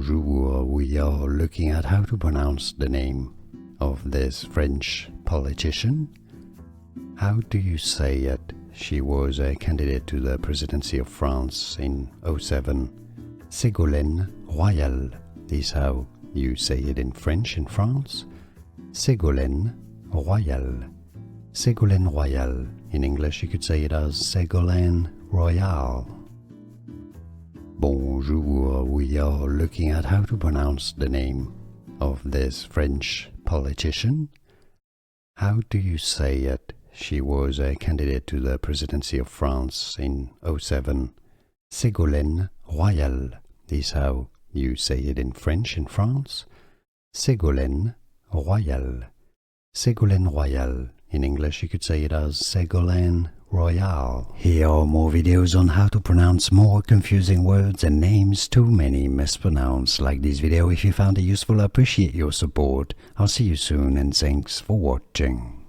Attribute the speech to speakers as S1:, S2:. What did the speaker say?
S1: Bonjour, we are looking at how to pronounce the name of this French politician. How do you say it? She was a candidate to the presidency of France in 2007. Ségolène Royal is how you say it in French in France. Ségolène Royal. Ségolène Royal. In English you could say it as Ségolène Royal. Bonjour, we are looking at how to pronounce the name of this French politician. How do you say it? She was a candidate to the presidency of France in 2007. Ségolène Royal is how you say it in French in France. Ségolène Royal. Ségolène Royal. In English you could say it as Ségolène Royal. Here are more videos on how to pronounce more confusing words and names too many mispronounced. Like this video if you found it useful. I appreciate your support. I'll see you soon and thanks for watching.